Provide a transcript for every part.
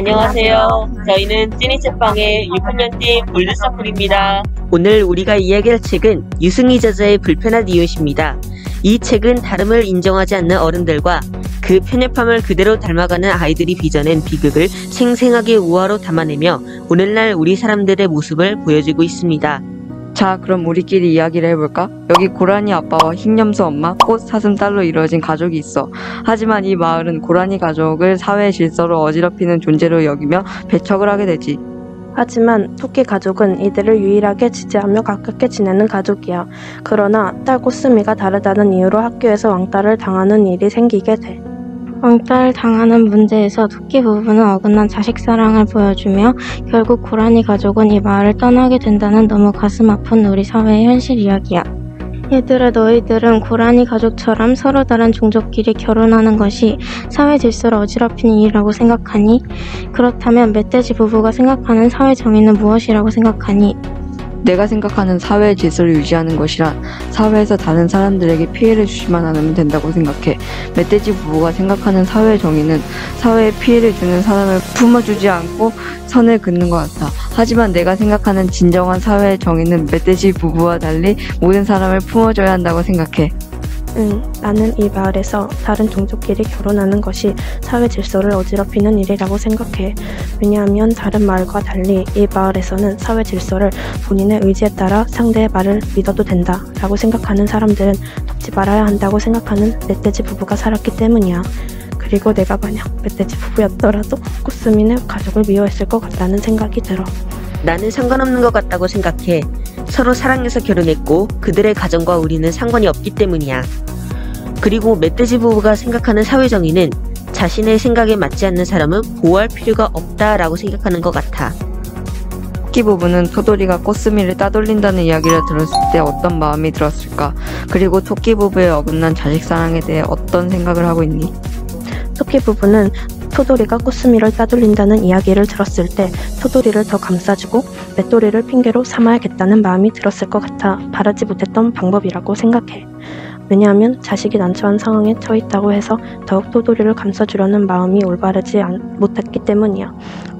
안녕하세요. 저희는 찐이책방의 6학년팀 골드서클입니다. 오늘 우리가 이야기할 책은 유승희 저자의 불편한 이웃입니다. 이 책은 다름을 인정하지 않는 어른들과 그 편협함을 그대로 닮아가는 아이들이 빚어낸 비극을 생생하게 우화로 담아내며 오늘날 우리 사람들의 모습을 보여주고 있습니다. 자, 그럼 우리끼리 이야기를 해볼까? 여기 고라니 아빠와 흰염소 엄마, 꽃 사슴 딸로 이루어진 가족이 있어. 하지만 이 마을은 고라니 가족을 사회의 질서로 어지럽히는 존재로 여기며 배척을 하게 되지. 하지만 토끼 가족은 이들을 유일하게 지지하며 가깝게 지내는 가족이야. 그러나 딸 꽃스미가 다르다는 이유로 학교에서 왕따를 당하는 일이 생기게 돼. 왕따를 당하는 문제에서 토끼 부부는 어긋난 자식 사랑을 보여주며 결국 고라니 가족은 이 마을을 떠나게 된다는 너무 가슴 아픈 우리 사회의 현실 이야기야. 얘들아, 너희들은 고라니 가족처럼 서로 다른 종족끼리 결혼하는 것이 사회 질서를 어지럽히는 일이라고 생각하니? 그렇다면 멧돼지 부부가 생각하는 사회 정의는 무엇이라고 생각하니? 내가 생각하는 사회의 질서를 유지하는 것이란 사회에서 다른 사람들에게 피해를 주지만 않으면 된다고 생각해. 멧돼지 부부가 생각하는 사회의 정의는 사회에 피해를 주는 사람을 품어주지 않고 선을 긋는 것 같아. 하지만 내가 생각하는 진정한 사회의 정의는 멧돼지 부부와 달리 모든 사람을 품어줘야 한다고 생각해. 나는 이 마을에서 다른 종족끼리 결혼하는 것이 사회 질서를 어지럽히는 일이라고 생각해. 왜냐하면 다른 마을과 달리 이 마을에서는 사회 질서를 본인의 의지에 따라 상대의 말을 믿어도 된다 라고 생각하는 사람들은 돕지 말아야 한다고 생각하는 멧돼지 부부가 살았기 때문이야. 그리고 내가 만약 멧돼지 부부였더라도 꽃스미는 가족을 미워했을 것 같다는 생각이 들어. 나는 상관없는 것 같다고 생각해. 서로 사랑해서 결혼했고 그들의 가정과 우리는 상관이 없기 때문이야. 그리고 멧돼지 부부가 생각하는 사회 정의는 자신의 생각에 맞지 않는 사람은 보호할 필요가 없다라고 생각하는 것 같아. 토끼 부부는 토돌이가 꽃스미를 따돌린다는 이야기를 들었을 때 어떤 마음이 들었을까? 그리고 토끼 부부의 어긋난 자식 사랑에 대해 어떤 생각을 하고 있니? 토끼 부부는 토돌이가 꽃스미를 따돌린다는 이야기를 들었을 때 토돌이를 더 감싸주고 맷돌이를 핑계로 삼아야겠다는 마음이 들었을 것 같아 바라지 못했던 방법이라고 생각해. 왜냐하면 자식이 난처한 상황에 처했다고 해서 더욱 토돌이를 감싸주려는 마음이 올바르지 못했기 때문이야.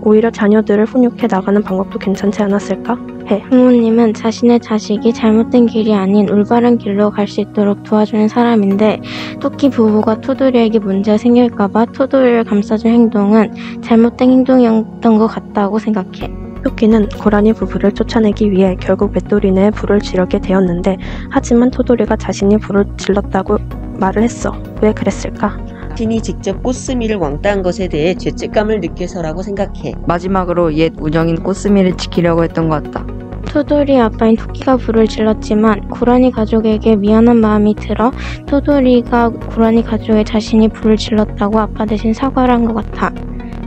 오히려 자녀들을 훈육해 나가는 방법도 괜찮지 않았을까 해. 부모님은 자신의 자식이 잘못된 길이 아닌 올바른 길로 갈 수 있도록 도와주는 사람인데 토끼 부부가 토돌이에게 문제가 생길까봐 토돌이를 감싸준 행동은 잘못된 행동이었던 것 같다고 생각해. 토끼는 고라니 부부를 쫓아내기 위해 결국 맷돌이네에 불을 지르게 되었는데 하지만 토돌이가 자신이 불을 질렀다고 말을 했어. 왜 그랬을까? 자신이 직접 꽃스미를 왕따한 것에 대해 죄책감을 느껴서라고 생각해. 마지막으로 옛 우정인 꽃스미를 지키려고 했던 것 같다. 토돌이 아빠인 토끼가 불을 질렀지만 고라니 가족에게 미안한 마음이 들어 토돌이가 고라니 가족의 자신이 불을 질렀다고 아빠 대신 사과를 한 것 같아.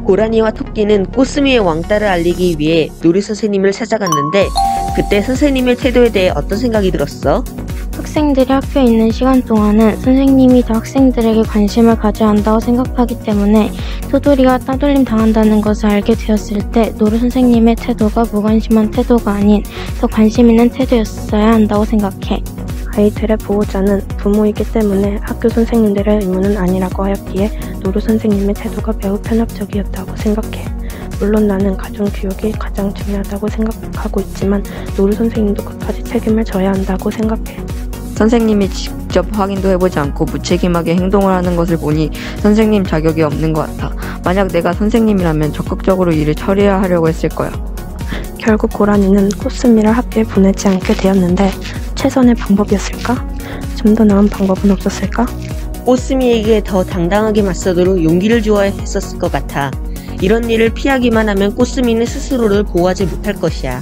고라니와 토끼는 꽃스미의 왕따를 알리기 위해 놀이 선생님을 찾아갔는데 그때 선생님의 태도에 대해 어떤 생각이 들었어? 학생들이 학교에 있는 시간 동안은 선생님이 더 학생들에게 관심을 가져야 한다고 생각하기 때문에 토돌이가 따돌림 당한다는 것을 알게 되었을 때 노루 선생님의 태도가 무관심한 태도가 아닌 더 관심 있는 태도였어야 한다고 생각해. 아이들의 보호자는 부모이기 때문에 학교 선생님들의 의무는 아니라고 하였기에 노루 선생님의 태도가 매우 편협적이었다고 생각해. 물론 나는 가정 교육이 가장 중요하다고 생각하고 있지만 노루 선생님도 끝까지 책임을 져야 한다고 생각해. 선생님이 직접 확인도 해보지 않고 무책임하게 행동을 하는 것을 보니 선생님 자격이 없는 것 같아. 만약 내가 선생님이라면 적극적으로 일을 처리하려고 했을 거야. 결국 고라니는 꽃스미를 학교에 보내지 않게 되었는데 최선의 방법이었을까? 좀 더 나은 방법은 없었을까? 꽃스미에게 더 당당하게 맞서도록 용기를 주어야 했었을 것 같아. 이런 일을 피하기만 하면 꽃스미는 스스로를 보호하지 못할 것이야.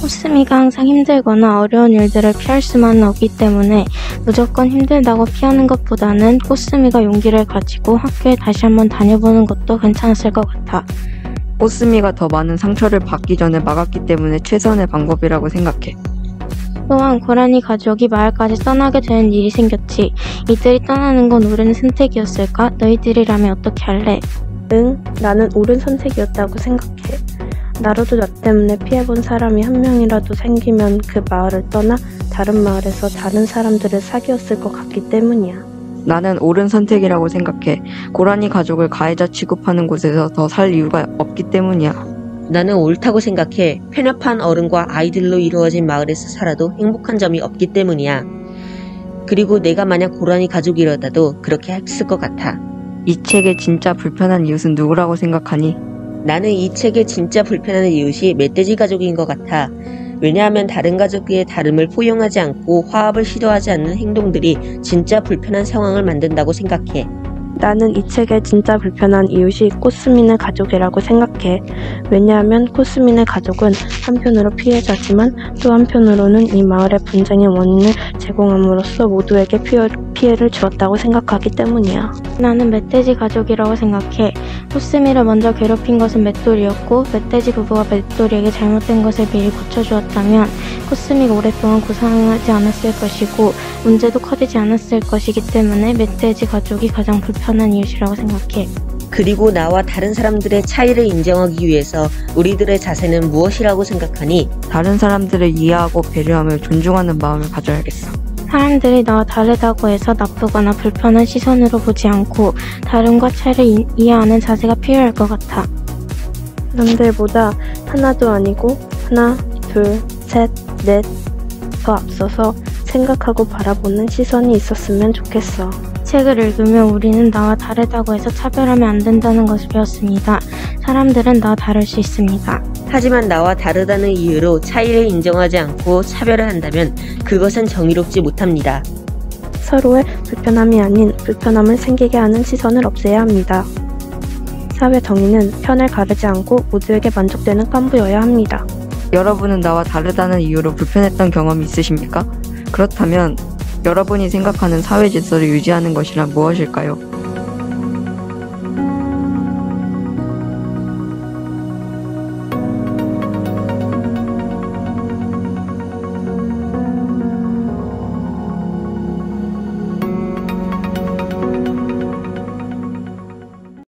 꽃스미가 항상 힘들거나 어려운 일들을 피할 수만은 없기 때문에 무조건 힘들다고 피하는 것보다는 꽃스미가 용기를 가지고 학교에 다시 한번 다녀보는 것도 괜찮았을 것 같아. 꽃스미가 더 많은 상처를 받기 전에 막았기 때문에 최선의 방법이라고 생각해. 또한 고라니 가족이 마을까지 떠나게 되는 일이 생겼지. 이들이 떠나는 건 옳은 선택이었을까? 너희들이라면 어떻게 할래? 나는 옳은 선택이었다고 생각해. 나로도 나 때문에 피해본 사람이 한 명이라도 생기면 그 마을을 떠나 다른 마을에서 다른 사람들을 사귀었을 것 같기 때문이야. 나는 옳은 선택이라고 생각해. 고라니 가족을 가해자 취급하는 곳에서 더 살 이유가 없기 때문이야. 나는 옳다고 생각해. 편협한 어른과 아이들로 이루어진 마을에서 살아도 행복한 점이 없기 때문이야. 그리고 내가 만약 고라니 가족이라도 그렇게 했을 것 같아. 이 책의 진짜 불편한 이웃은 누구라고 생각하니? 나는 이 책의 진짜 불편한 이웃이 멧돼지 가족인 것 같아. 왜냐하면 다른 가족의 다름을 포용하지 않고 화합을 시도하지 않는 행동들이 진짜 불편한 상황을 만든다고 생각해. 나는 이 책의 진짜 불편한 이웃이 코스민의 가족이라고 생각해. 왜냐하면 코스민의 가족은 한편으로 피해자지만 또 한편으로는 이 마을의 분쟁의 원인을 제공함으로써 모두에게 피해를 주었다고 생각하기 때문이야. 나는 멧돼지 가족이라고 생각해. 코스미를 먼저 괴롭힌 것은 맷돌이었고 멧돼지 부부가 맷돌이에게 잘못된 것을 미리 고쳐주었다면 코스미가 오랫동안 고생하지 않았을 것이고 문제도 커지지 않았을 것이기 때문에 멧돼지 가족이 가장 불편한 이웃이라고 생각해. 그리고 나와 다른 사람들의 차이를 인정하기 위해서 우리들의 자세는 무엇이라고 생각하니? 다른 사람들을 이해하고 배려하며 존중하는 마음을 가져야겠어. 사람들이 나와 다르다고 해서 나쁘거나 불편한 시선으로 보지 않고 다름과 차이를 이해하는 자세가 필요할 것 같아. 남들보다 하나도 아니고 하나, 둘, 셋, 넷 더 앞서서 생각하고 바라보는 시선이 있었으면 좋겠어. 책을 읽으며 우리는 나와 다르다고 해서 차별하면 안 된다는 것을 배웠습니다. 사람들은 나와 다를 수 있습니다. 하지만 나와 다르다는 이유로 차이를 인정하지 않고 차별을 한다면 그것은 정의롭지 못합니다. 서로의 불편함이 아닌 불편함을 생기게 하는 시선을 없애야 합니다. 사회 정의는 편을 가르지 않고 모두에게 만족되는 깐부여야 합니다. 여러분은 나와 다르다는 이유로 불편했던 경험이 있으십니까? 그렇다면 여러분이 생각하는 사회 질서를 유지하는 것이란 무엇일까요?